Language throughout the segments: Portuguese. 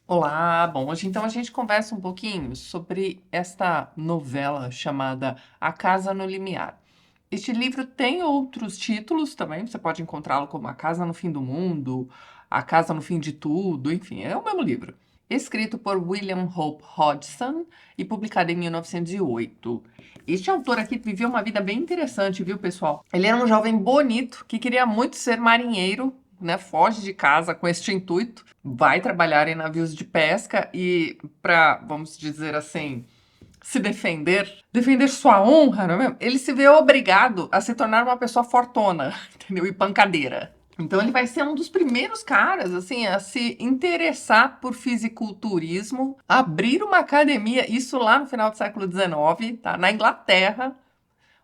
Olá, bom, hoje então a gente conversa um pouquinho sobre esta novela chamada A Casa no Limiar. Este livro tem outros títulos também, você pode encontrá-lo como A Casa no Fim do Mundo, A Casa no Fim de Tudo, enfim, é o mesmo livro. Escrito por William Hope Hodgson e publicado em 1908. Este autor aqui viveu uma vida bem interessante, viu, pessoal? Ele era um jovem bonito que queria muito ser marinheiro, né? Foge de casa com este intuito, vai trabalhar em navios de pesca e, para, vamos dizer assim, se defender sua honra, não é mesmo? Ele se vê obrigado a se tornar uma pessoa fortona, entendeu? E pancadeira. Então ele vai ser um dos primeiros caras, assim, a se interessar por fisiculturismo, abrir uma academia, isso lá no final do século XIX, tá? Na Inglaterra,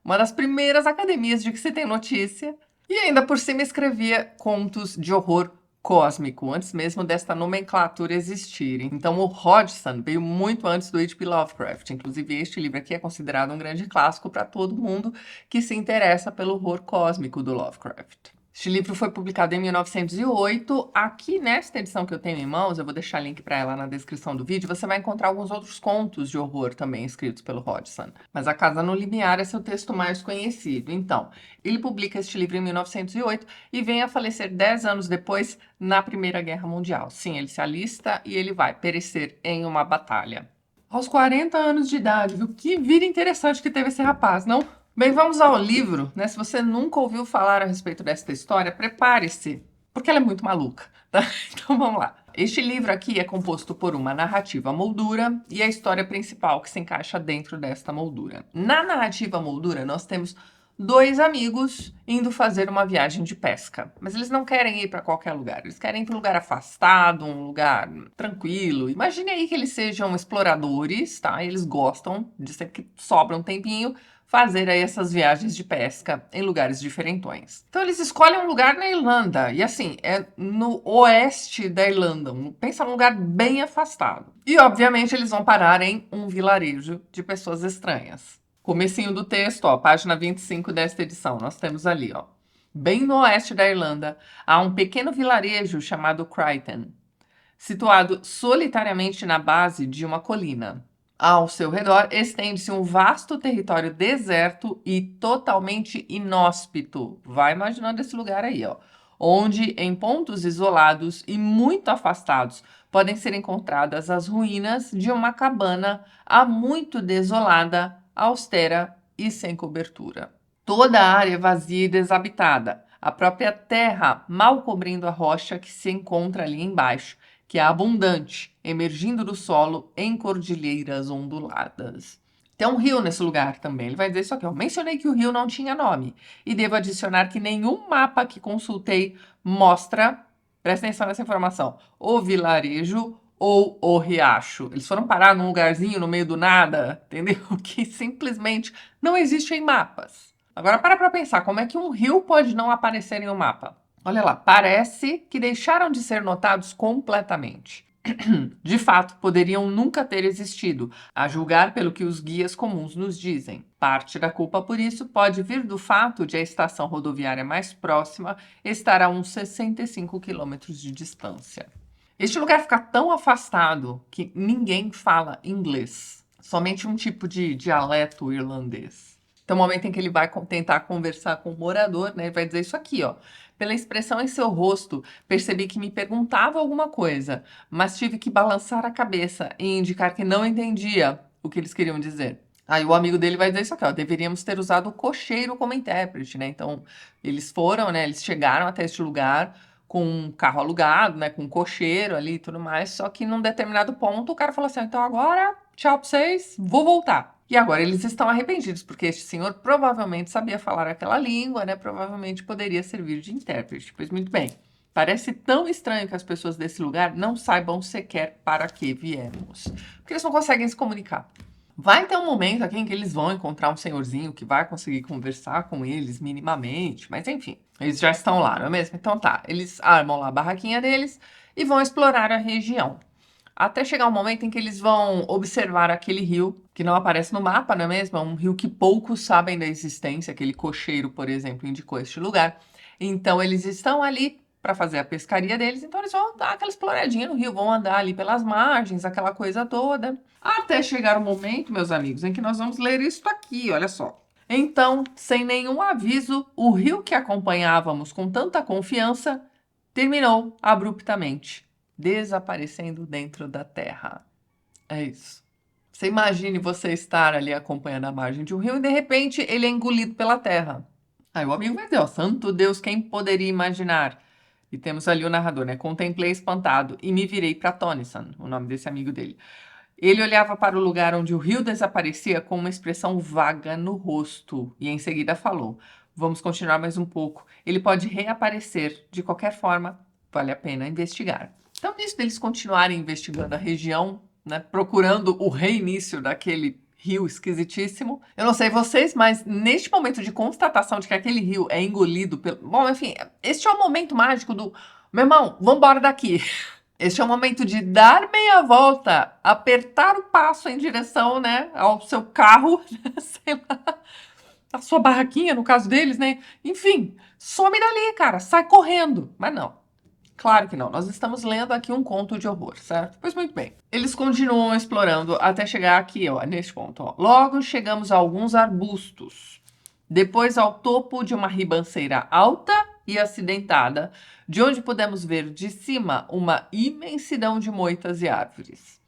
uma das primeiras academias de que se tem notícia. E ainda por cima escrevia contos de horror cósmico, antes mesmo desta nomenclatura existir. Então o Hodgson veio muito antes do H.P. Lovecraft. Inclusive este livro aqui é considerado um grande clássico para todo mundo que se interessa pelo horror cósmico do Lovecraft. Este livro foi publicado em 1908. Aqui nesta edição que eu tenho em mãos, eu vou deixar link para ela na descrição do vídeo, você vai encontrar alguns outros contos de horror também escritos pelo Hodgson. Mas A Casa no Limiar é seu texto mais conhecido. Então, ele publica este livro em 1908 e vem a falecer 10 anos depois na Primeira Guerra Mundial. Sim, ele se alista e ele vai perecer em uma batalha. Aos 40 anos de idade, viu? Que vida interessante que teve esse rapaz, não? Bem, vamos ao livro, né? Se você nunca ouviu falar a respeito desta história, prepare-se, porque ela é muito maluca, tá? Então vamos lá. Este livro aqui é composto por uma narrativa moldura e a história principal que se encaixa dentro desta moldura. Na narrativa moldura, nós temos dois amigos indo fazer uma viagem de pesca. Mas eles não querem ir para qualquer lugar. Eles querem ir para um lugar afastado, um lugar tranquilo. Imagine aí que eles sejam exploradores, tá? Eles gostam de sempre que sobra um tempinho fazer aí essas viagens de pesca em lugares diferentões. Então eles escolhem um lugar na Irlanda, e assim, é no oeste da Irlanda, pensa num lugar bem afastado. E obviamente eles vão parar em um vilarejo de pessoas estranhas. Comecinho do texto, ó, página 25 desta edição, nós temos ali, ó. Bem no oeste da Irlanda, há um pequeno vilarejo chamado Crichton, situado solitariamente na base de uma colina. Ao seu redor estende-se um vasto território deserto e totalmente inóspito. Vai imaginando esse lugar aí, ó. Onde, em pontos isolados e muito afastados, podem ser encontradas as ruínas de uma cabana há muito desolada, austera e sem cobertura. Toda a área vazia e desabitada, a própria terra mal cobrindo a rocha que se encontra ali embaixo, que é abundante, emergindo do solo em cordilheiras onduladas. Tem um rio nesse lugar também. Ele vai dizer isso aqui. Eu mencionei que o rio não tinha nome. E devo adicionar que nenhum mapa que consultei mostra, presta atenção nessa informação, o vilarejo ou o riacho. Eles foram parar num lugarzinho no meio do nada, entendeu? Que simplesmente não existe em mapas. Agora para pensar, como é que um rio pode não aparecer em um mapa? Olha lá, parece que deixaram de ser notados completamente. De fato, poderiam nunca ter existido, a julgar pelo que os guias comuns nos dizem. Parte da culpa por isso pode vir do fato de a estação rodoviária mais próxima estar a uns 65 quilômetros de distância. Este lugar fica tão afastado que ninguém fala inglês, somente um tipo de dialeto irlandês. Então, no momento em que ele vai tentar conversar com o morador, né, ele vai dizer isso aqui, ó. Pela expressão em seu rosto, percebi que me perguntava alguma coisa, mas tive que balançar a cabeça e indicar que não entendia o que eles queriam dizer. Aí o amigo dele vai dizer isso aqui, ó. Deveríamos ter usado o cocheiro como intérprete, né? Então, eles foram, né? Eles chegaram até este lugar com um carro alugado, né? Com um cocheiro ali e tudo mais. Só que num determinado ponto, o cara falou assim: então agora, tchau pra vocês, vou voltar. E agora eles estão arrependidos, porque este senhor provavelmente sabia falar aquela língua, né? Provavelmente poderia servir de intérprete. Pois muito bem. Parece tão estranho que as pessoas desse lugar não saibam sequer para que viemos. Porque eles não conseguem se comunicar. Vai ter um momento aqui em que eles vão encontrar um senhorzinho que vai conseguir conversar com eles minimamente, mas enfim, eles já estão lá, não é mesmo? Então tá, eles armam lá a barraquinha deles e vão explorar a região. Até chegar um momento em que eles vão observar aquele rio que não aparece no mapa, não é mesmo? É um rio que poucos sabem da existência, aquele cocheiro, por exemplo, indicou este lugar. Então eles estão ali para fazer a pescaria deles, então eles vão dar aquela exploradinha no rio, vão andar ali pelas margens, aquela coisa toda. Até chegar o momento, meus amigos, em que nós vamos ler isso aqui, olha só. Então, sem nenhum aviso, o rio que acompanhávamos com tanta confiança terminou abruptamente, desaparecendo dentro da terra. É isso. Você imagine você estar ali acompanhando a margem de um rio e de repente ele é engolido pela terra. Aí o amigo vai dizer, ó, santo Deus, quem poderia imaginar? E temos ali o narrador, né? Contemplei espantado e me virei para Tonison, o nome desse amigo dele. Ele olhava para o lugar onde o rio desaparecia com uma expressão vaga no rosto e em seguida falou: Vamos continuar mais um pouco. Ele pode reaparecer. De qualquer forma, vale a pena investigar. Então, nisso deles continuarem investigando a região, né, procurando o reinício daquele rio esquisitíssimo. Eu não sei vocês, mas neste momento de constatação de que aquele rio é engolido pelo... Bom, enfim, este é o momento mágico do... Meu irmão, vamos embora daqui. Este é o momento de dar meia volta, apertar o passo em direção, né, ao seu carro, sei lá, a sua barraquinha, no caso deles, né? Enfim, some dali, cara, sai correndo. Mas não, claro que não. Nós estamos lendo aqui um conto de horror, certo? Pois muito bem. Eles continuam explorando até chegar aqui, ó, neste ponto. Ó. Logo chegamos a alguns arbustos. Depois ao topo de uma ribanceira alta e acidentada, de onde pudemos ver de cima uma imensidão de moitas e árvores.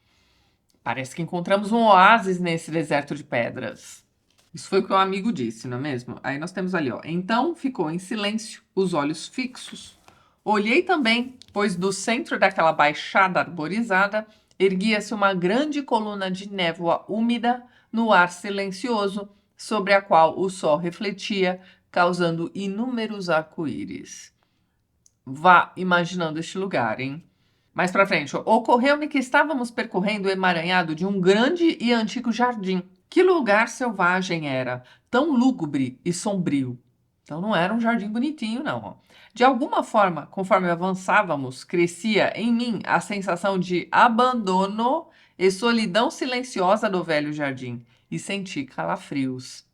Parece que encontramos um oásis nesse deserto de pedras. Isso foi o que o amigo disse, não é mesmo? Aí nós temos ali, ó. Então ficou em silêncio, os olhos fixos. Olhei também, pois do centro daquela baixada arborizada erguia-se uma grande coluna de névoa úmida no ar silencioso, sobre a qual o sol refletia, causando inúmeros arco-íris. Vá imaginando este lugar, hein? Mais pra frente, ocorreu-me que estávamos percorrendo o emaranhado de um grande e antigo jardim. Que lugar selvagem era, tão lúgubre e sombrio. Então não era um jardim bonitinho, não. De alguma forma, conforme avançávamos, crescia em mim a sensação de abandono e solidão silenciosa do velho jardim. E senti calafrios.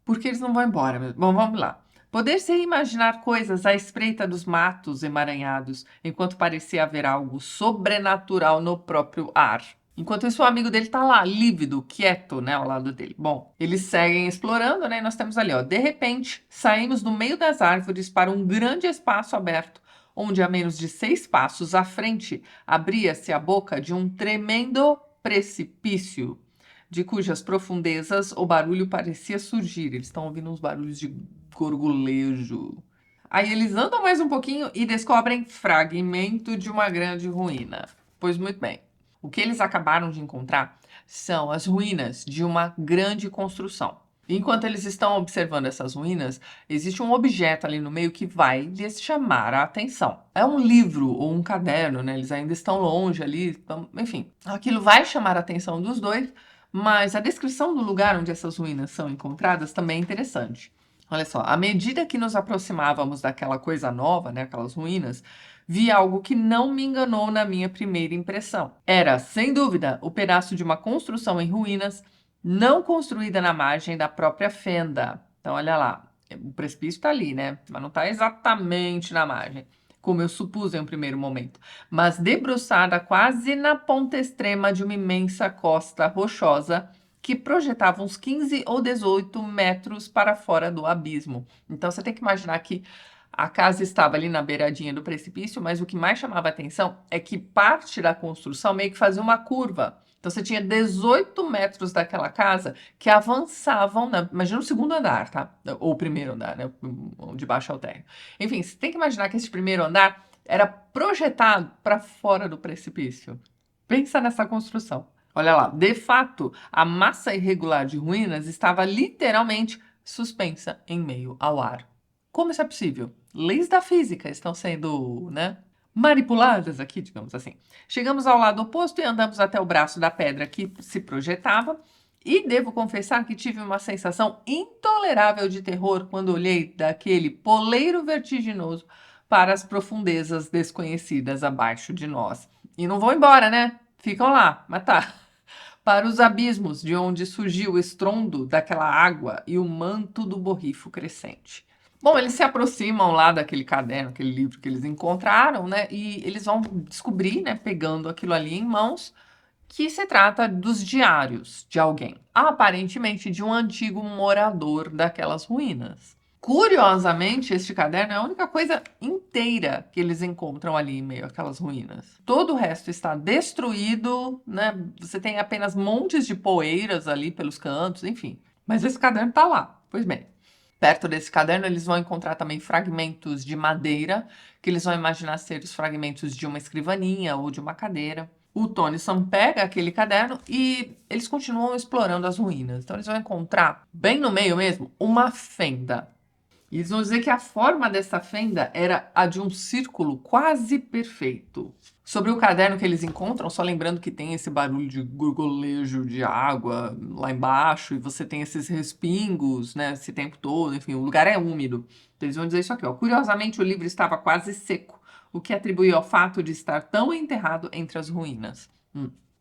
Por que eles não vão embora? Bom, vamos lá. Poder-se imaginar coisas à espreita dos matos emaranhados, enquanto parecia haver algo sobrenatural no próprio ar. Enquanto isso, o amigo dele tá lá, lívido, quieto, né, ao lado dele. Bom, eles seguem explorando, né, e nós temos ali, ó. De repente, saímos do meio das árvores para um grande espaço aberto, onde a menos de 6 passos à frente abria-se a boca de um tremendo precipício, de cujas profundezas o barulho parecia surgir. Eles estão ouvindo uns barulhos de gorgolejo. Aí eles andam mais um pouquinho e descobrem fragmento de uma grande ruína. Pois muito bem. O que eles acabaram de encontrar são as ruínas de uma grande construção. Enquanto eles estão observando essas ruínas, existe um objeto ali no meio que vai lhes chamar a atenção. É um livro ou um caderno, né? Eles ainda estão longe ali, então, enfim. Aquilo vai chamar a atenção dos dois, mas a descrição do lugar onde essas ruínas são encontradas também é interessante. Olha só, à medida que nos aproximávamos daquela coisa nova, né, aquelas ruínas, vi algo que não me enganou na minha primeira impressão. Era, sem dúvida, o pedaço de uma construção em ruínas, não construída na margem da própria fenda. Então, olha lá, o precipício está ali, né? Mas não está exatamente na margem, como eu supus em um primeiro momento, mas debruçada quase na ponta extrema de uma imensa costa rochosa que projetava uns 15 ou 18 metros para fora do abismo. Então você tem que imaginar que a casa estava ali na beiradinha do precipício, mas o que mais chamava a atenção é que parte da construção meio que fazia uma curva. Então você tinha 18 metros daquela casa que avançavam, imagina o segundo andar, tá? Ou o primeiro andar, né? De baixo ao térreo. Enfim, você tem que imaginar que esse primeiro andar era projetado para fora do precipício. Pensa nessa construção. Olha lá, de fato, a massa irregular de ruínas estava literalmente suspensa em meio ao ar. Como isso é possível? Leis da física estão sendo, né, manipuladas aqui, digamos assim. Chegamos ao lado oposto e andamos até o braço da pedra que se projetava, e devo confessar que tive uma sensação intolerável de terror quando olhei daquele poleiro vertiginoso para as profundezas desconhecidas abaixo de nós. E não vão embora, né? Ficam lá, mas tá. Para os abismos de onde surgiu o estrondo daquela água e o manto do borrifo crescente. Bom, eles se aproximam lá daquele caderno, aquele livro que eles encontraram, né? E eles vão descobrir, né, pegando aquilo ali em mãos, que se trata dos diários de alguém, aparentemente de um antigo morador daquelas ruínas. Curiosamente, este caderno é a única coisa inteira que eles encontram ali em meio àquelas ruínas. Todo o resto está destruído, né? Você tem apenas montes de poeiras ali pelos cantos, enfim. Mas esse caderno está lá. Pois bem, perto desse caderno eles vão encontrar também fragmentos de madeira, que eles vão imaginar ser os fragmentos de uma escrivaninha ou de uma cadeira. O Tonyson pega aquele caderno e eles continuam explorando as ruínas. Então eles vão encontrar, bem no meio mesmo, uma fenda. E eles vão dizer que a forma dessa fenda era a de um círculo quase perfeito. Sobre o caderno que eles encontram, só lembrando que tem esse barulho de gurgulejo de água lá embaixo, e você tem esses respingos, né, esse tempo todo, enfim, o lugar é úmido. Então, eles vão dizer isso aqui, ó. Curiosamente, o livro estava quase seco, o que atribui ao fato de estar tão enterrado entre as ruínas.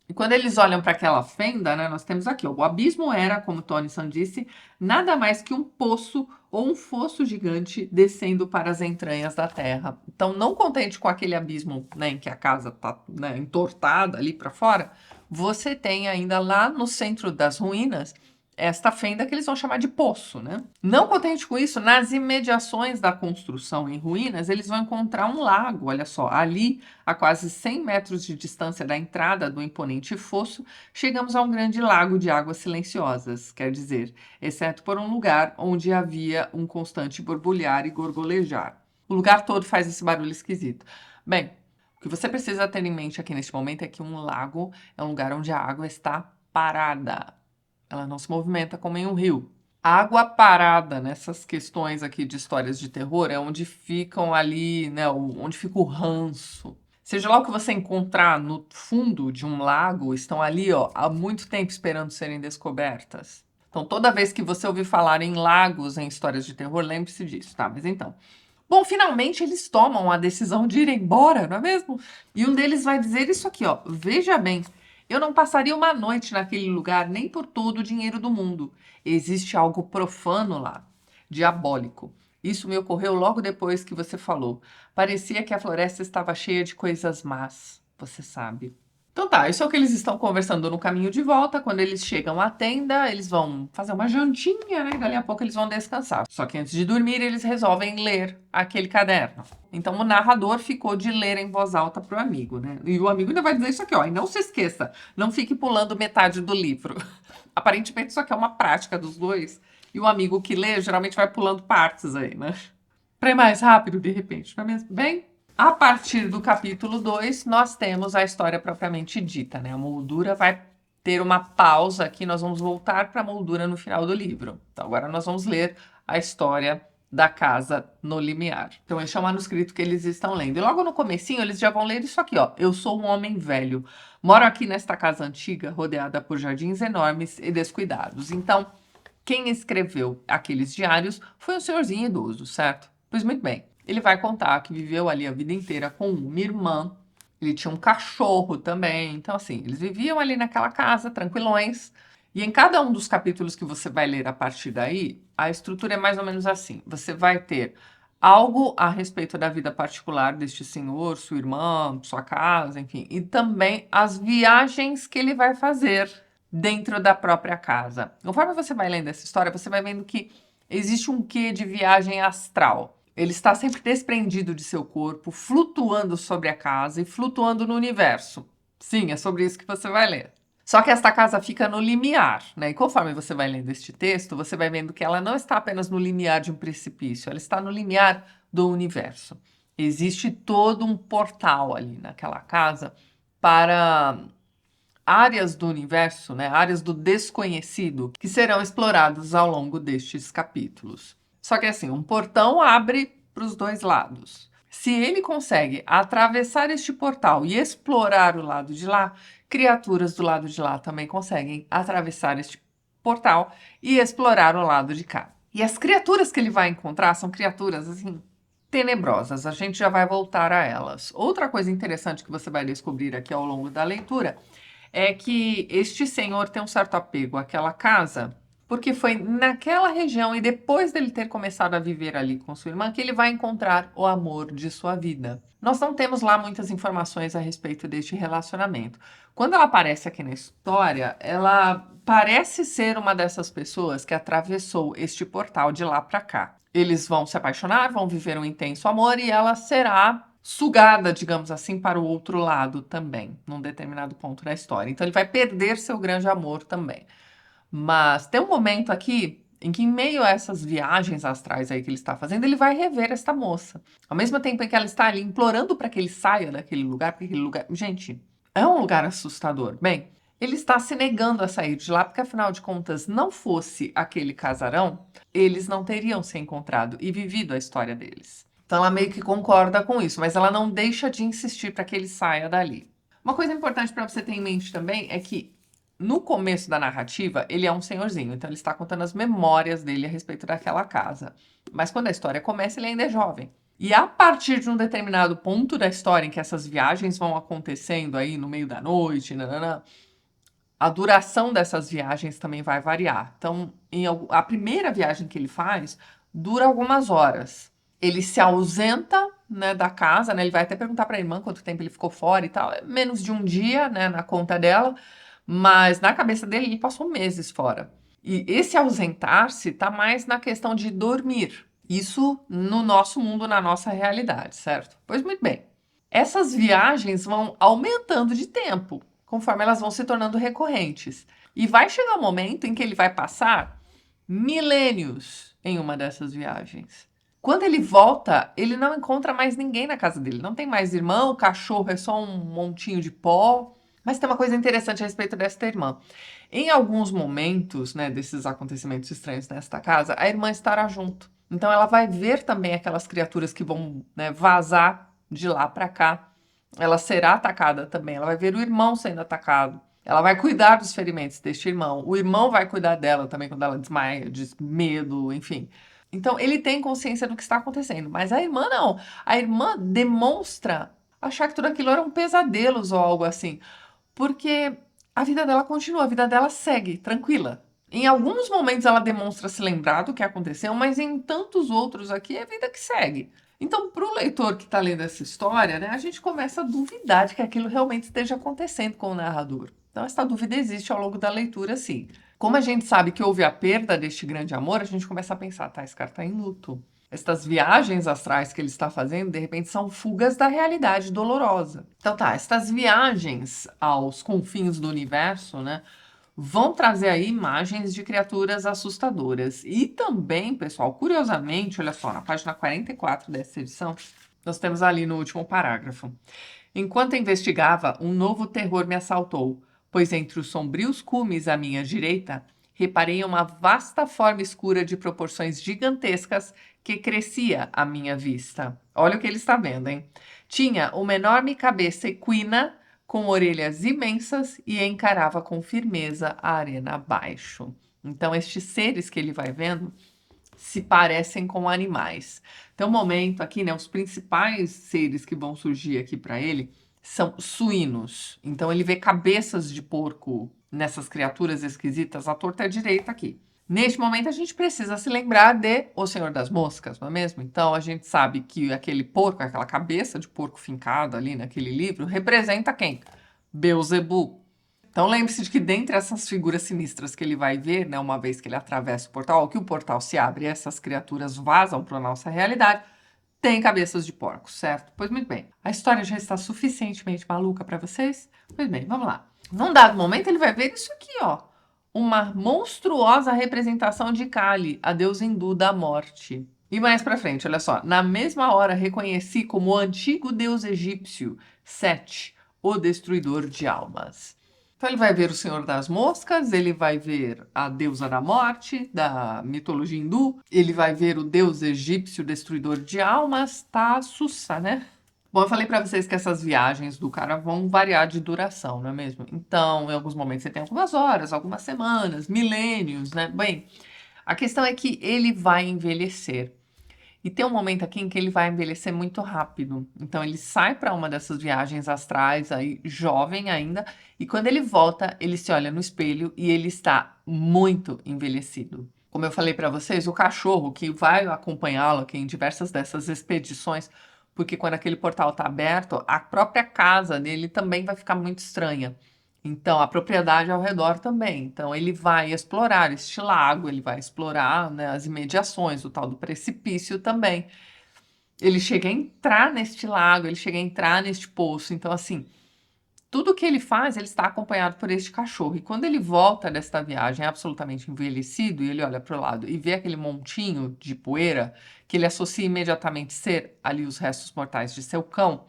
E quando eles olham para aquela fenda, né, nós temos aqui, ó, o abismo era, como Tony San disse, nada mais que um poço ou um fosso gigante descendo para as entranhas da terra. Então, não contente com aquele abismo, né, em que a casa está, né, entortada ali para fora, você tem ainda lá no centro das ruínas esta fenda que eles vão chamar de poço, né? Não contente com isso, nas imediações da construção em ruínas, eles vão encontrar um lago, olha só, ali, a quase 100 metros de distância da entrada do imponente fosso, chegamos a um grande lago de águas silenciosas, quer dizer, exceto por um lugar onde havia um constante borbulhar e gorgolejar. O lugar todo faz esse barulho esquisito. Bem, o que você precisa ter em mente aqui neste momento é que um lago é um lugar onde a água está parada. Ela não se movimenta como em um rio. A água parada nessas questões aqui de histórias de terror é onde ficam ali, né, onde fica o ranço. Seja lá o que você encontrar no fundo de um lago, estão ali, ó, há muito tempo esperando serem descobertas. Então, toda vez que você ouvir falar em lagos em histórias de terror, lembre-se disso, tá? Mas então. Bom, finalmente eles tomam a decisão de ir embora, não é mesmo? E um deles vai dizer isso aqui, ó. Veja bem, eu não passaria uma noite naquele lugar nem por todo o dinheiro do mundo. Existe algo profano lá, diabólico. Isso me ocorreu logo depois que você falou. Parecia que a floresta estava cheia de coisas más, você sabe. Então tá, isso é o que eles estão conversando no caminho de volta. Quando eles chegam à tenda, eles vão fazer uma jantinha, né? E dali a pouco eles vão descansar. Só que antes de dormir, eles resolvem ler aquele caderno. Então o narrador ficou de ler em voz alta pro amigo, né? E o amigo ainda vai dizer isso aqui, ó. E não se esqueça, não fique pulando metade do livro. Aparentemente isso aqui é uma prática dos dois. E o amigo que lê geralmente vai pulando partes aí, né? Para ir mais rápido, de repente, não é mesmo? Bem, a partir do capítulo 2, nós temos a história propriamente dita, né? A moldura vai ter uma pausa aqui, nós vamos voltar para a moldura no final do livro. Então, agora nós vamos ler a história da casa no limiar. Então, este é o manuscrito que eles estão lendo. E logo no comecinho, eles já vão ler isso aqui, ó. Eu sou um homem velho. Moro aqui nesta casa antiga, rodeada por jardins enormes e descuidados. Então, quem escreveu aqueles diários foi um senhorzinho idoso, certo? Pois muito bem. Ele vai contar que viveu ali a vida inteira com uma irmã. Ele tinha um cachorro também. Então, assim, eles viviam ali naquela casa, tranquilões. E em cada um dos capítulos que você vai ler a partir daí, a estrutura é mais ou menos assim. Você vai ter algo a respeito da vida particular deste senhor, sua irmã, sua casa, enfim. E também as viagens que ele vai fazer dentro da própria casa. Conforme você vai lendo essa história, você vai vendo que existe um quê de viagem astral. Ele está sempre desprendido de seu corpo, flutuando sobre a casa e flutuando no universo. Sim, é sobre isso que você vai ler. Só que esta casa fica no limiar, né? E conforme você vai lendo este texto, você vai vendo que ela não está apenas no limiar de um precipício, ela está no limiar do universo. Existe todo um portal ali naquela casa para áreas do universo, né, áreas do desconhecido, que serão exploradas ao longo destes capítulos. Só que assim, um portão abre para os dois lados. Se ele consegue atravessar este portal e explorar o lado de lá, criaturas do lado de lá também conseguem atravessar este portal e explorar o lado de cá. E as criaturas que ele vai encontrar são criaturas assim tenebrosas. A gente já vai voltar a elas. Outra coisa interessante que você vai descobrir aqui ao longo da leitura é que este senhor tem um certo apego àquela casa porque foi naquela região e depois dele ter começado a viver ali com sua irmã que ele vai encontrar o amor de sua vida. Nós não temos lá muitas informações a respeito deste relacionamento. Quando ela aparece aqui na história, ela parece ser uma dessas pessoas que atravessou este portal de lá para cá. Eles vão se apaixonar, vão viver um intenso amor e ela será sugada, digamos assim, para o outro lado também, num determinado ponto da história. Então ele vai perder seu grande amor também. Mas tem um momento aqui em que, em meio a essas viagens astrais aí que ele está fazendo, ele vai rever esta moça. Ao mesmo tempo em que ela está ali implorando para que ele saia daquele lugar, porque aquele lugar, gente, é um lugar assustador. Bem, ele está se negando a sair de lá, porque afinal de contas, não fosse aquele casarão, eles não teriam se encontrado e vivido a história deles. Então ela meio que concorda com isso, mas ela não deixa de insistir para que ele saia dali. Uma coisa importante para você ter em mente também é que no começo da narrativa, ele é um senhorzinho, então ele está contando as memórias dele a respeito daquela casa. Mas quando a história começa, ele ainda é jovem. E a partir de um determinado ponto da história em que essas viagens vão acontecendo aí no meio da noite, nanana, a duração dessas viagens também vai variar. Então, a primeira viagem que ele faz dura algumas horas. Ele se ausenta, né, da casa, né? Ele vai até perguntar para a irmã quanto tempo ele ficou fora e tal. É menos de um dia, né, na conta dela. Mas na cabeça dele, ele passou meses fora. E esse ausentar-se está mais na questão de dormir. Isso no nosso mundo, na nossa realidade, certo? Pois muito bem. Essas viagens vão aumentando de tempo, conforme elas vão se tornando recorrentes. E vai chegar um momento em que ele vai passar milênios em uma dessas viagens. Quando ele volta, ele não encontra mais ninguém na casa dele. Não tem mais irmão, o cachorro é só um montinho de pó. Mas tem uma coisa interessante a respeito desta irmã. Em alguns momentos, né, desses acontecimentos estranhos nesta casa, a irmã estará junto. Então ela vai ver também aquelas criaturas que vão, né, vazar de lá para cá. Ela será atacada também. Ela vai ver o irmão sendo atacado. Ela vai cuidar dos ferimentos deste irmão. O irmão vai cuidar dela também quando ela desmaia, de medo, enfim. Então ele tem consciência do que está acontecendo, mas a irmã não. A irmã demonstra achar que tudo aquilo eram pesadelos ou algo assim, porque a vida dela continua, a vida dela segue tranquila. Em alguns momentos ela demonstra se lembrar do que aconteceu, mas em tantos outros aqui é a vida que segue. Então, para o leitor que está lendo essa história, né, a gente começa a duvidar de que aquilo realmente esteja acontecendo com o narrador. Então, essa dúvida existe ao longo da leitura, sim. Como a gente sabe que houve a perda deste grande amor, a gente começa a pensar, tá, esse cara está em luto. Estas viagens astrais que ele está fazendo, de repente, são fugas da realidade dolorosa. Então tá, estas viagens aos confins do universo, né, vão trazer aí imagens de criaturas assustadoras. E também, pessoal, curiosamente, olha só, na página 44 dessa edição, nós temos ali no último parágrafo. Enquanto investigava, um novo terror me assaltou, pois entre os sombrios cumes à minha direita, reparei uma vasta forma escura de proporções gigantescas que crescia à minha vista. Olha o que ele está vendo, hein? Tinha uma enorme cabeça equina, com orelhas imensas e encarava com firmeza a arena abaixo. Então, estes seres que ele vai vendo se parecem com animais. Tem um momento aqui, né? Os principais seres que vão surgir aqui para ele são suínos. Então, ele vê cabeças de porco nessas criaturas esquisitas à torta e à direita aqui. Neste momento, a gente precisa se lembrar de O Senhor das Moscas, não é mesmo? Então, a gente sabe que aquele porco, aquela cabeça de porco fincado ali naquele livro, representa quem? Beelzebub. Então, lembre-se de que dentre essas figuras sinistras que ele vai ver, né, uma vez que ele atravessa o portal, ou que o portal se abre e essas criaturas vazam para a nossa realidade, tem cabeças de porcos, certo? Pois muito bem. A história já está suficientemente maluca para vocês? Pois bem, vamos lá. Num dado momento, ele vai ver isso aqui, ó. Uma monstruosa representação de Kali, a deusa hindu da morte. E mais pra frente, olha só. Na mesma hora, reconheci como o antigo deus egípcio, Sete, o destruidor de almas. Então, ele vai ver o Senhor das Moscas, ele vai ver a deusa da morte, da mitologia hindu, ele vai ver o deus egípcio destruidor de almas, tá sussa, né? Bom, eu falei para vocês que essas viagens do cara vão variar de duração, não é mesmo? Então, em alguns momentos você tem algumas horas, algumas semanas, milênios, né? Bem, a questão é que ele vai envelhecer. E tem um momento aqui em que ele vai envelhecer muito rápido. Então ele sai para uma dessas viagens astrais aí, jovem ainda, e quando ele volta, ele se olha no espelho e ele está muito envelhecido. Como eu falei para vocês, o cachorro que vai acompanhá-lo aqui em diversas dessas expedições, porque quando aquele portal está aberto, a própria casa dele também vai ficar muito estranha. Então, a propriedade ao redor também. Então, ele vai explorar este lago, ele vai explorar, né, as imediações, o tal do precipício também. Ele chega a entrar neste lago, ele chega a entrar neste poço. Então, assim, tudo que ele faz, ele está acompanhado por este cachorro. E quando ele volta desta viagem absolutamente envelhecido, e ele olha para o lado e vê aquele montinho de poeira, que ele associa imediatamente ser ali os restos mortais de seu cão,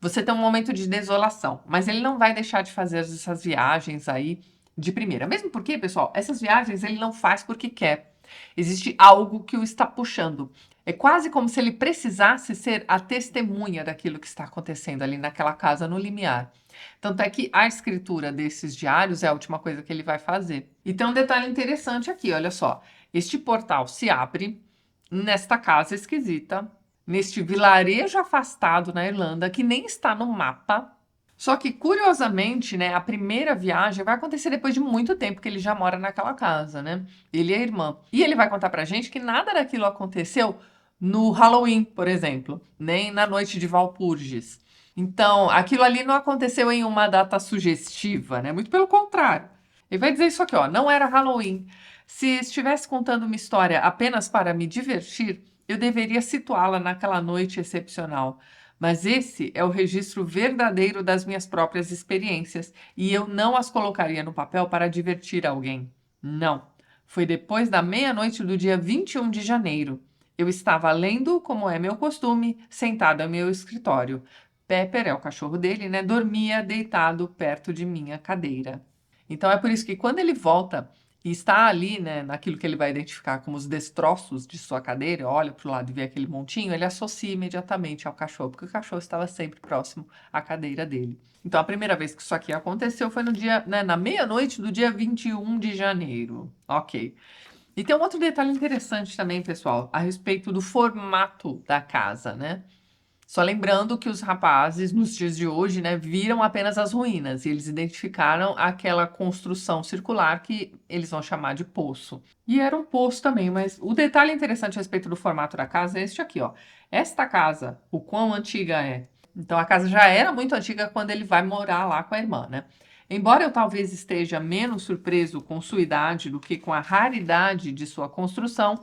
você tem um momento de desolação, mas ele não vai deixar de fazer essas viagens aí de primeira. Mesmo porque, pessoal, essas viagens ele não faz porque quer. Existe algo que o está puxando. É quase como se ele precisasse ser a testemunha daquilo que está acontecendo ali naquela casa no limiar. Tanto é que a escritura desses diários é a última coisa que ele vai fazer. E tem um detalhe interessante aqui, olha só. Este portal se abre nesta casa esquisita, neste vilarejo afastado na Irlanda, que nem está no mapa. Só que, curiosamente, né, a primeira viagem vai acontecer depois de muito tempo que ele já mora naquela casa, né? Ele e a irmã. E ele vai contar pra gente que nada daquilo aconteceu no Halloween, por exemplo, nem na noite de Walpurgis. Então, aquilo ali não aconteceu em uma data sugestiva, né? Muito pelo contrário. Ele vai dizer isso aqui, ó, não era Halloween. Se estivesse contando uma história apenas para me divertir, eu deveria situá-la naquela noite excepcional. Mas esse é o registro verdadeiro das minhas próprias experiências e eu não as colocaria no papel para divertir alguém. Não. Foi depois da meia-noite do dia 21 de janeiro. Eu estava lendo, como é meu costume, sentado ao meu escritório. Pepper, é o cachorro dele, né, dormia deitado perto de minha cadeira. Então é por isso que quando ele volta e está ali, né, naquilo que ele vai identificar como os destroços de sua cadeira, olha para o lado e vê aquele montinho, ele associa imediatamente ao cachorro, porque o cachorro estava sempre próximo à cadeira dele. Então a primeira vez que isso aqui aconteceu foi no dia, né, na meia-noite do dia 21 de janeiro. Ok. E tem um outro detalhe interessante também, pessoal, a respeito do formato da casa, né? Só lembrando que os rapazes, nos dias de hoje, né, viram apenas as ruínas e eles identificaram aquela construção circular que eles vão chamar de poço. E era um poço também, mas o detalhe interessante a respeito do formato da casa é este aqui, ó. Esta casa, o quão antiga é? Então a casa já era muito antiga quando ele vai morar lá com a irmã, né? Embora eu talvez esteja menos surpreso com sua idade do que com a raridade de sua construção,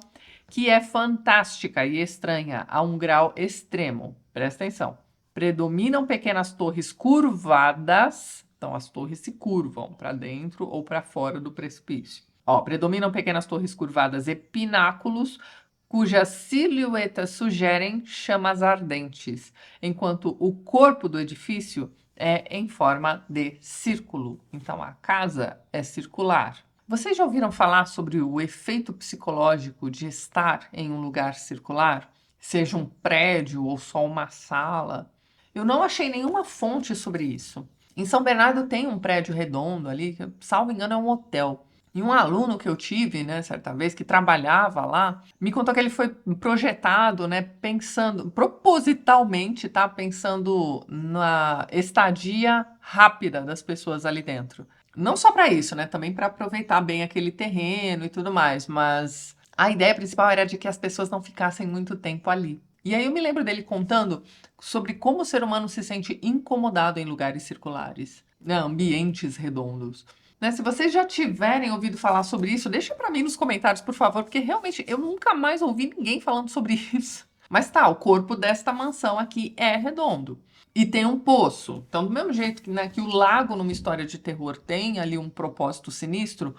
que é fantástica e estranha a um grau extremo. Presta atenção. Predominam pequenas torres curvadas, então as torres se curvam para dentro ou para fora do precipício. Ó, predominam pequenas torres curvadas e pináculos, cujas silhuetas sugerem chamas ardentes, enquanto o corpo do edifício é em forma de círculo. Então a casa é circular. Vocês já ouviram falar sobre o efeito psicológico de estar em um lugar circular? Seja um prédio ou só uma sala? Eu não achei nenhuma fonte sobre isso. Em São Bernardo tem um prédio redondo ali, que, salvo engano, é um hotel. E um aluno que eu tive, né, certa vez, que trabalhava lá, me contou que ele foi projetado, né, pensando, propositalmente, tá, pensando na estadia rápida das pessoas ali dentro. Não só para isso, né? Também para aproveitar bem aquele terreno e tudo mais, mas a ideia principal era de que as pessoas não ficassem muito tempo ali. E aí eu me lembro dele contando sobre como o ser humano se sente incomodado em lugares circulares, né? Ambientes redondos. Né? Se vocês já tiverem ouvido falar sobre isso, deixa para mim nos comentários, por favor, porque realmente eu nunca mais ouvi ninguém falando sobre isso. Mas tá, o corpo desta mansão aqui é redondo. E tem um poço. Então, do mesmo jeito que, né, que o lago numa história de terror tem ali um propósito sinistro,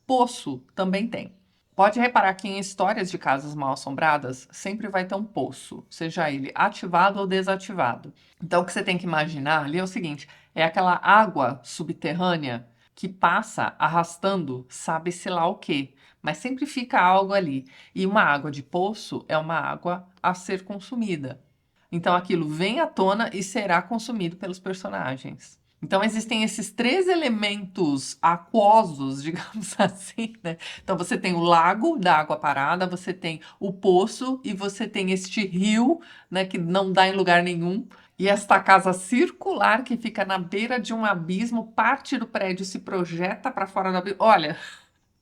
poço também tem. Pode reparar que em histórias de casas mal assombradas sempre vai ter um poço, seja ele ativado ou desativado. Então, o que você tem que imaginar ali é o seguinte: é aquela água subterrânea que passa arrastando, sabe-se lá o quê, mas sempre fica algo ali. E uma água de poço é uma água a ser consumida. Então aquilo vem à tona e será consumido pelos personagens. Então, existem esses três elementos aquosos, digamos assim, né? Então, você tem o lago da água parada, você tem o poço e você tem este rio, né, que não dá em lugar nenhum. E esta casa circular que fica na beira de um abismo, parte do prédio se projeta para fora do abismo. Olha,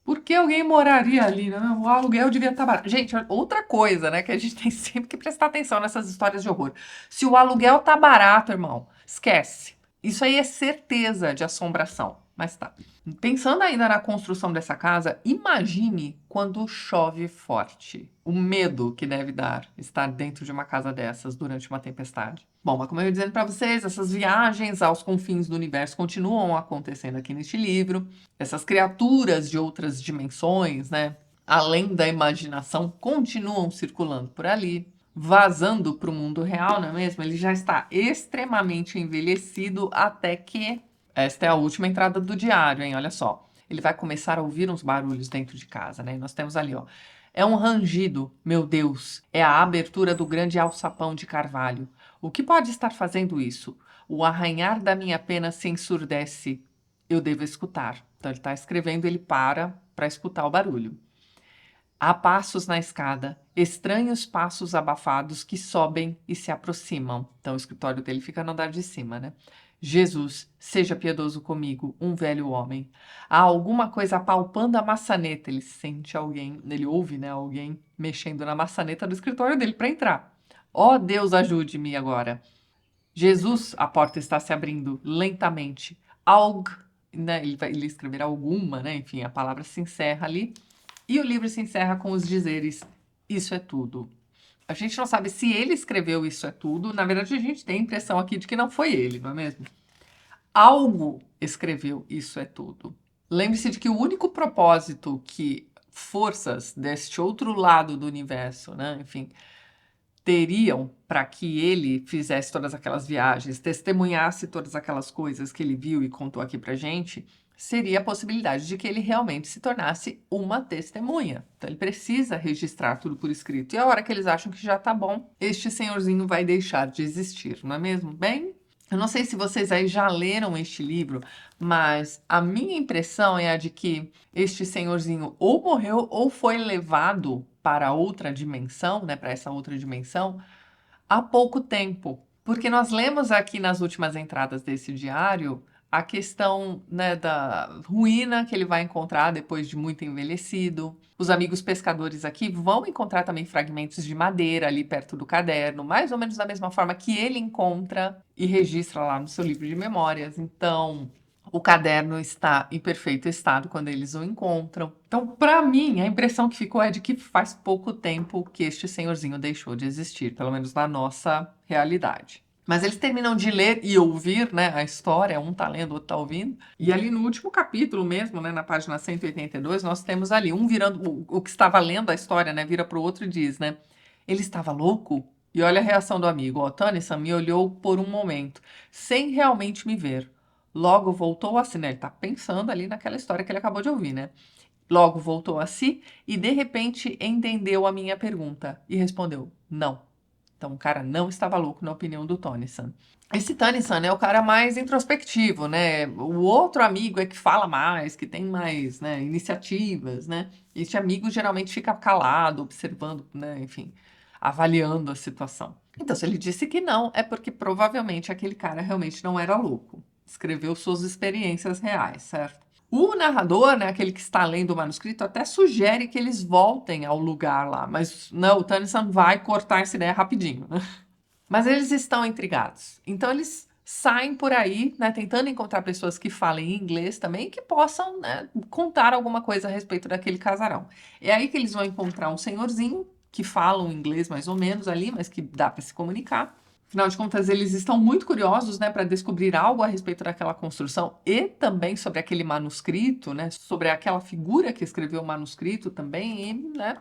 por que alguém moraria ali, né? O aluguel devia estar barato. Gente, outra coisa, né, que a gente tem sempre que prestar atenção nessas histórias de horror. Se o aluguel tá barato, irmão, esquece. Isso aí é certeza de assombração. Mas tá. Pensando ainda na construção dessa casa, imagine quando chove forte. O medo que deve dar estar dentro de uma casa dessas durante uma tempestade. Bom, mas como eu ia dizendo para vocês, essas viagens aos confins do universo continuam acontecendo aqui neste livro. Essas criaturas de outras dimensões, né, além da imaginação, continuam circulando por ali, vazando para o mundo real, não é mesmo? Ele já está extremamente envelhecido até que esta é a última entrada do diário, hein? Olha só. Ele vai começar a ouvir uns barulhos dentro de casa, né? E nós temos ali, ó. É um rangido, meu Deus. É a abertura do grande alçapão de carvalho. O que pode estar fazendo isso? O arranhar da minha pena se ensurdece. Eu devo escutar. Então ele está escrevendo, ele para escutar o barulho. Há passos na escada, estranhos passos abafados que sobem e se aproximam. Então o escritório dele fica no andar de cima, né? Jesus, seja piedoso comigo, um velho homem. Há alguma coisa apalpando a maçaneta. Ele sente alguém, ele ouve, né, alguém mexendo na maçaneta do escritório dele para entrar. Ó Deus, ajude-me agora. Jesus, a porta está se abrindo lentamente. Alg, né, ele escrever alguma, né? Enfim, a palavra se encerra ali. E o livro se encerra com os dizeres: Isso é tudo. A gente não sabe se ele escreveu Isso é tudo. Na verdade, a gente tem a impressão aqui de que não foi ele, não é mesmo? Algo escreveu Isso é tudo. Lembre-se de que o único propósito que forças deste outro lado do universo, né, enfim, teriam para que ele fizesse todas aquelas viagens, testemunhasse todas aquelas coisas que ele viu e contou aqui para gente, seria a possibilidade de que ele realmente se tornasse uma testemunha. Então ele precisa registrar tudo por escrito. E a hora que eles acham que já tá bom, este senhorzinho vai deixar de existir, não é mesmo? Bem, eu não sei se vocês aí já leram este livro, mas a minha impressão é a de que este senhorzinho ou morreu ou foi levado para outra dimensão, né, para essa outra dimensão, há pouco tempo. Porque nós lemos aqui nas últimas entradas desse diário a questão, né, da ruína que ele vai encontrar depois de muito envelhecido. Os amigos pescadores aqui vão encontrar também fragmentos de madeira ali perto do caderno, mais ou menos da mesma forma que ele encontra e registra lá no seu livro de memórias. Então, o caderno está em perfeito estado quando eles o encontram. Então, para mim, a impressão que ficou é de que faz pouco tempo que este senhorzinho deixou de existir, pelo menos na nossa realidade. Mas eles terminam de ler e ouvir, né, a história, um tá lendo, o outro tá ouvindo. E ali no último capítulo mesmo, né, na página 182, nós temos ali um virando, o que estava lendo a história, né, vira pro outro e diz, né, ele estava louco? E olha a reação do amigo, ó, Tennyson me olhou por um momento, sem realmente me ver. Logo voltou a si, né, ele tá pensando ali naquela história que ele acabou de ouvir, né. Logo voltou a si e de repente entendeu a minha pergunta e respondeu, não. Então, o cara não estava louco, na opinião do Tennyson. Esse Tennyson é o cara mais introspectivo, né? O outro amigo é que fala mais, que tem mais, né, iniciativas, né? Este amigo geralmente fica calado, observando, né, enfim, avaliando a situação. Então, se ele disse que não, é porque provavelmente aquele cara realmente não era louco. Escreveu suas experiências reais, certo? O narrador, né, aquele que está lendo o manuscrito, até sugere que eles voltem ao lugar lá, mas não, o Tennyson vai cortar essa ideia rapidinho, né? Mas eles estão intrigados. Então eles saem por aí, né, tentando encontrar pessoas que falem inglês também, que possam, né, contar alguma coisa a respeito daquele casarão. É aí que eles vão encontrar um senhorzinho que fala um inglês mais ou menos ali, mas que dá para se comunicar. Afinal de contas, eles estão muito curiosos, né, para descobrir algo a respeito daquela construção e também sobre aquele manuscrito, né, sobre aquela figura que escreveu o manuscrito também, e, né,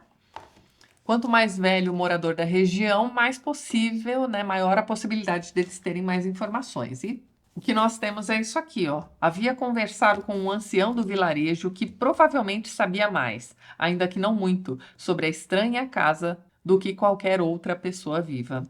quanto mais velho o morador da região, mais possível, né, maior a possibilidade deles terem mais informações. E o que nós temos é isso aqui, ó. Havia conversado com um ancião do vilarejo que provavelmente sabia mais, ainda que não muito, sobre a estranha casa do que qualquer outra pessoa viva.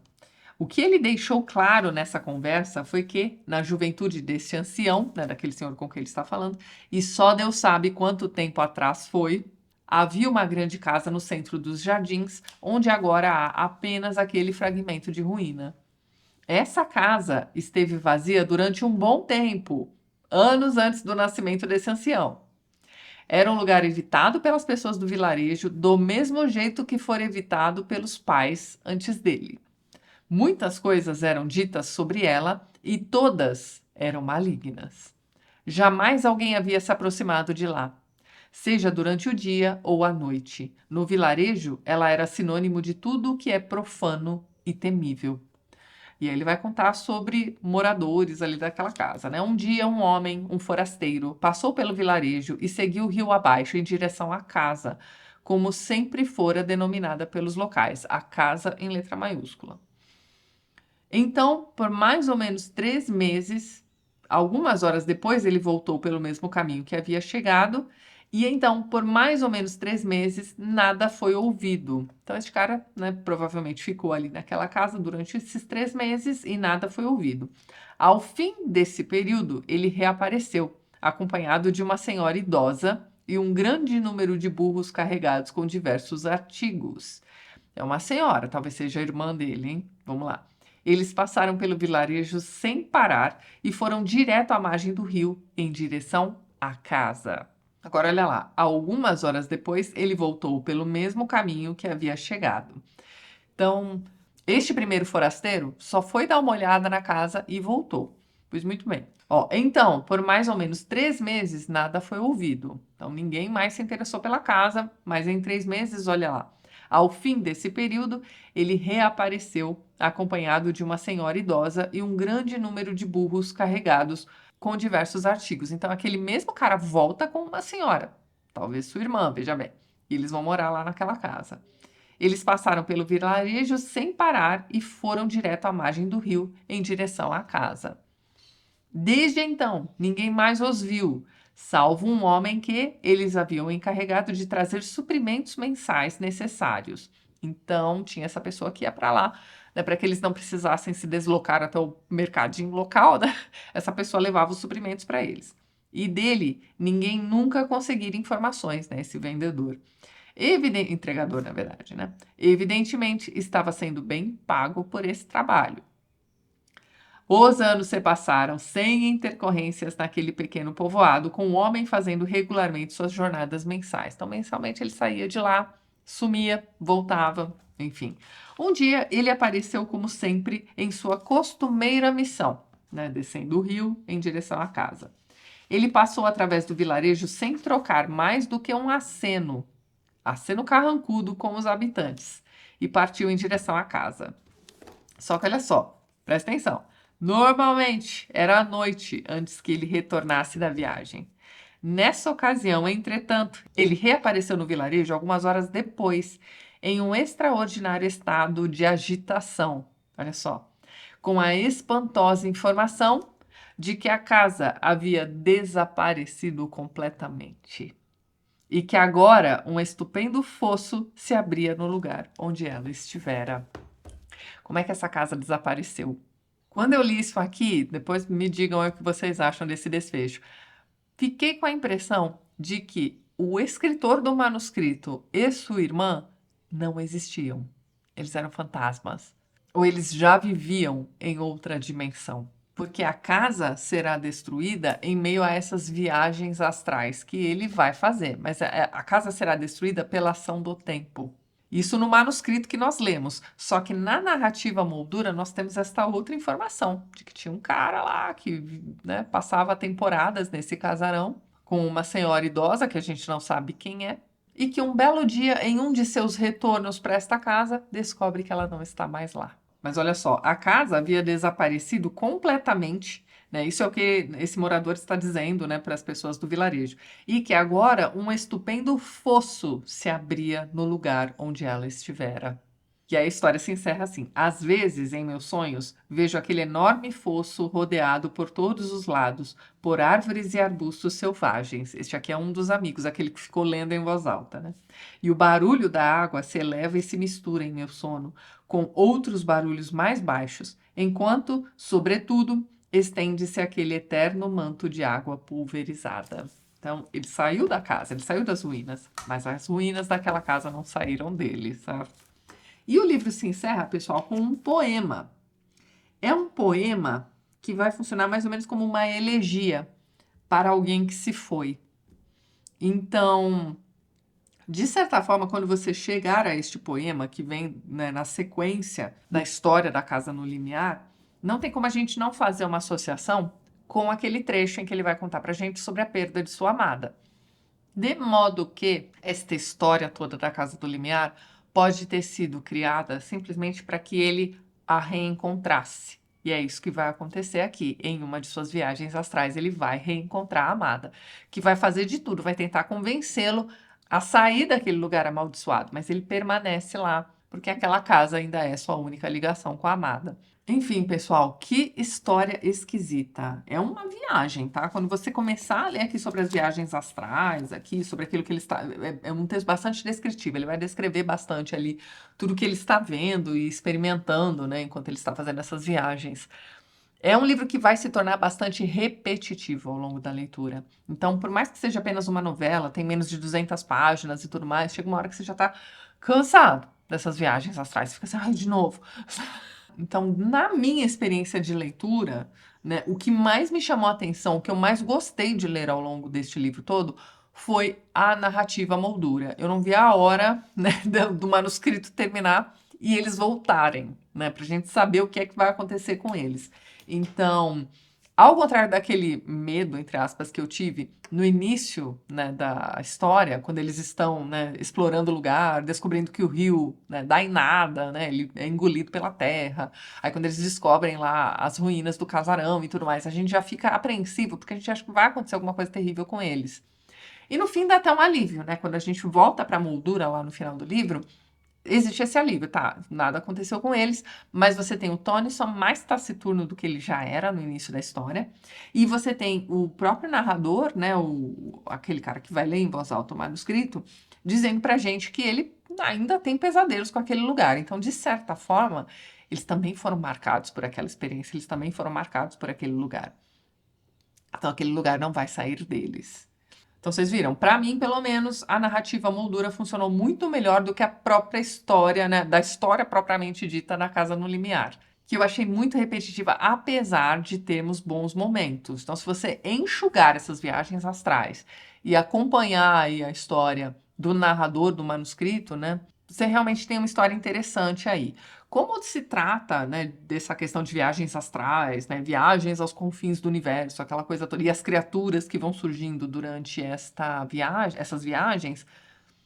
O que ele deixou claro nessa conversa foi que, na juventude desse ancião, né, daquele senhor com quem ele está falando, e só Deus sabe quanto tempo atrás foi, havia uma grande casa no centro dos jardins, onde agora há apenas aquele fragmento de ruína. Essa casa esteve vazia durante um bom tempo, anos antes do nascimento desse ancião. Era um lugar evitado pelas pessoas do vilarejo, do mesmo jeito que foi evitado pelos pais antes dele. Muitas coisas eram ditas sobre ela e todas eram malignas. Jamais alguém havia se aproximado de lá, seja durante o dia ou à noite. No vilarejo, ela era sinônimo de tudo o que é profano e temível. E aí ele vai contar sobre moradores ali daquela casa, né? Um dia, um homem, um forasteiro, passou pelo vilarejo e seguiu o rio abaixo em direção à casa, como sempre fora denominada pelos locais, a casa em letra maiúscula. Então, por mais ou menos 3 meses, algumas horas depois, ele voltou pelo mesmo caminho que havia chegado, e então, por mais ou menos 3 meses, nada foi ouvido. Então, esse cara, né, provavelmente ficou ali naquela casa durante esses 3 meses e nada foi ouvido. Ao fim desse período, ele reapareceu, acompanhado de uma senhora idosa e um grande número de burros carregados com diversos artigos. É uma senhora, talvez seja a irmã dele, hein? Vamos lá. Eles passaram pelo vilarejo sem parar e foram direto à margem do rio, em direção à casa. Agora, olha lá. Algumas horas depois, ele voltou pelo mesmo caminho que havia chegado. Então, este primeiro forasteiro só foi dar uma olhada na casa e voltou. Pois muito bem. Ó, então, por mais ou menos 3 meses, nada foi ouvido. Então, ninguém mais se interessou pela casa, mas em 3 meses, olha lá. Ao fim desse período, ele reapareceu, acompanhado de uma senhora idosa e um grande número de burros carregados com diversos artigos. Então, aquele mesmo cara volta com uma senhora, talvez sua irmã, veja bem. E eles vão morar lá naquela casa. Eles passaram pelo vilarejo sem parar e foram direto à margem do rio, em direção à casa. Desde então, ninguém mais os viu, salvo um homem que eles haviam encarregado de trazer suprimentos mensais necessários. Então, tinha essa pessoa que ia para lá, né, para que eles não precisassem se deslocar até o mercadinho local, né? Essa pessoa levava os suprimentos para eles. E dele, ninguém nunca conseguira informações, né, esse vendedor. Entregador, na verdade, né? Evidentemente, estava sendo bem pago por esse trabalho. Os anos se passaram sem intercorrências naquele pequeno povoado, com o homem fazendo regularmente suas jornadas mensais. Então, mensalmente ele saía de lá, sumia, voltava, enfim. Um dia ele apareceu, como sempre, em sua costumeira missão, né, descendo o rio em direção à casa. Ele passou através do vilarejo sem trocar mais do que um aceno carrancudo com os habitantes, e partiu em direção à casa. Só que olha só, presta atenção. Normalmente era à noite antes que ele retornasse da viagem. Nessa ocasião, entretanto, ele reapareceu no vilarejo algumas horas depois, em um extraordinário estado de agitação. Olha só, com a espantosa informação de que a casa havia desaparecido completamente e que agora um estupendo fosso se abria no lugar onde ela estivera. Como é que essa casa desapareceu? Quando eu li isso aqui, depois me digam o que vocês acham desse desfecho. Fiquei com a impressão de que o escritor do manuscrito e sua irmã não existiam. Eles eram fantasmas. Ou eles já viviam em outra dimensão. Porque a casa será destruída em meio a essas viagens astrais que ele vai fazer. Mas a casa será destruída pela ação do tempo. Isso no manuscrito que nós lemos. Só que na narrativa moldura nós temos esta outra informação, de que tinha um cara lá que, né, passava temporadas nesse casarão com uma senhora idosa, que a gente não sabe quem é, e que um belo dia, em um de seus retornos para esta casa, descobre que ela não está mais lá. Mas olha só, a casa havia desaparecido completamente, né? Isso é o que esse morador está dizendo, né, para as pessoas do vilarejo. E que agora um estupendo fosso se abria no lugar onde ela estivera. E aí a história se encerra assim: às vezes, em meus sonhos, vejo aquele enorme fosso rodeado por todos os lados por árvores e arbustos selvagens. Este aqui é um dos amigos, aquele que ficou lendo em voz alta, né? E o barulho da água se eleva e se mistura em meu sono com outros barulhos mais baixos, enquanto, sobretudo, estende-se aquele eterno manto de água pulverizada. Então, ele saiu da casa, ele saiu das ruínas, mas as ruínas daquela casa não saíram dele, sabe? E o livro se encerra, pessoal, com um poema. É um poema que vai funcionar mais ou menos como uma elegia para alguém que se foi. Então, de certa forma, quando você chegar a este poema, que vem, né, na sequência da história da Casa no Limiar, não tem como a gente não fazer uma associação com aquele trecho em que ele vai contar para a gente sobre a perda de sua amada. De modo que esta história toda da Casa do Limiar pode ter sido criada simplesmente para que ele a reencontrasse. E é isso que vai acontecer aqui. Em uma de suas viagens astrais, ele vai reencontrar a amada, que vai fazer de tudo, vai tentar convencê-lo a sair daquele lugar amaldiçoado, mas ele permanece lá, porque aquela casa ainda é sua única ligação com a amada. Enfim, pessoal, que história esquisita. É uma viagem, tá? Quando você começar a ler aqui sobre as viagens astrais, aqui sobre aquilo que ele está. É um texto bastante descritivo. Ele vai descrever bastante ali tudo que ele está vendo e experimentando, né, enquanto ele está fazendo essas viagens. É um livro que vai se tornar bastante repetitivo ao longo da leitura. Então, por mais que seja apenas uma novela, tem menos de 200 páginas e tudo mais, chega uma hora que você já está cansado dessas viagens astrais. Você fica assim, ai, de novo. Então, na minha experiência de leitura, né, o que mais me chamou a atenção, o que eu mais gostei de ler ao longo deste livro todo, foi a narrativa moldura. Eu não vi a hora, né, do manuscrito terminar e eles voltarem, né, para a gente saber o que é que vai acontecer com eles. Então, ao contrário daquele medo, entre aspas, que eu tive no início, né, da história, quando eles estão, né, explorando o lugar, descobrindo que o rio, né, dá em nada, né, ele é engolido pela terra. Aí quando eles descobrem lá as ruínas do casarão e tudo mais, a gente já fica apreensivo, porque a gente acha que vai acontecer alguma coisa terrível com eles. E no fim dá até um alívio, né? Quando a gente volta para a moldura lá no final do livro, existe esse alívio, tá? Nada aconteceu com eles, mas você tem o Tony só mais taciturno do que ele já era no início da história, e você tem o próprio narrador, né? Aquele cara que vai ler em voz alta o manuscrito, dizendo pra gente que ele ainda tem pesadelos com aquele lugar. Então, de certa forma, eles também foram marcados por aquela experiência, eles também foram marcados por aquele lugar. Então, aquele lugar não vai sair deles. Então, vocês viram, para mim, pelo menos, a narrativa moldura funcionou muito melhor do que a própria história, né, da história propriamente dita na Casa no Limiar, que eu achei muito repetitiva, apesar de termos bons momentos. Então, se você enxugar essas viagens astrais e acompanhar aí a história do narrador do manuscrito, né, você realmente tem uma história interessante aí. Como se trata, né, dessa questão de viagens astrais, né, viagens aos confins do universo, aquela coisa toda, e as criaturas que vão surgindo durante essas viagens,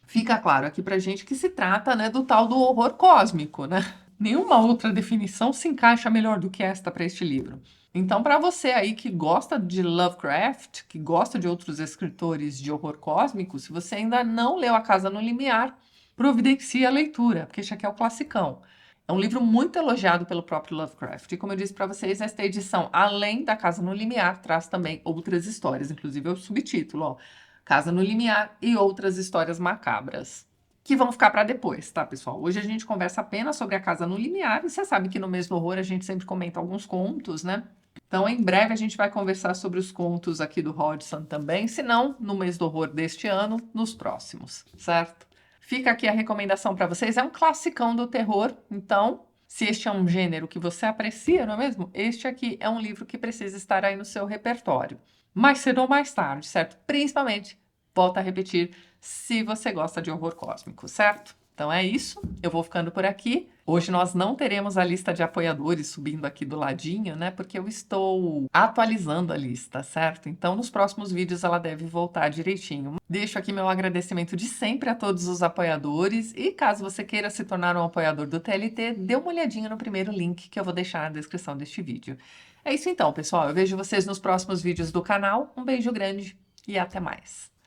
fica claro aqui pra gente que se trata, né, do tal do horror cósmico, né? Nenhuma outra definição se encaixa melhor do que esta para este livro. Então, para você aí que gosta de Lovecraft, que gosta de outros escritores de horror cósmico, se você ainda não leu A Casa no Limiar, providencie a leitura, porque este aqui é o classicão. É um livro muito elogiado pelo próprio Lovecraft. E como eu disse para vocês, esta edição, além da Casa no Limiar, traz também outras histórias, inclusive o subtítulo, ó, Casa no Limiar e outras histórias macabras, que vão ficar para depois, tá, pessoal? Hoje a gente conversa apenas sobre a Casa no Limiar, e você sabe que no Mês do Horror a gente sempre comenta alguns contos, né? Então, em breve a gente vai conversar sobre os contos aqui do Hodgson também, se não no Mês do Horror deste ano, nos próximos, certo? Fica aqui a recomendação para vocês. É um classicão do terror, então, se este é um gênero que você aprecia, não é mesmo? Este aqui é um livro que precisa estar aí no seu repertório. Mais cedo ou mais tarde, certo? Principalmente, volto a repetir, se você gosta de horror cósmico, certo? Então é isso, eu vou ficando por aqui. Hoje nós não teremos a lista de apoiadores subindo aqui do ladinho, né? Porque eu estou atualizando a lista, certo? Então nos próximos vídeos ela deve voltar direitinho. Deixo aqui meu agradecimento de sempre a todos os apoiadores e caso você queira se tornar um apoiador do TLT, dê uma olhadinha no primeiro link que eu vou deixar na descrição deste vídeo. É isso então, pessoal. Eu vejo vocês nos próximos vídeos do canal. Um beijo grande e até mais.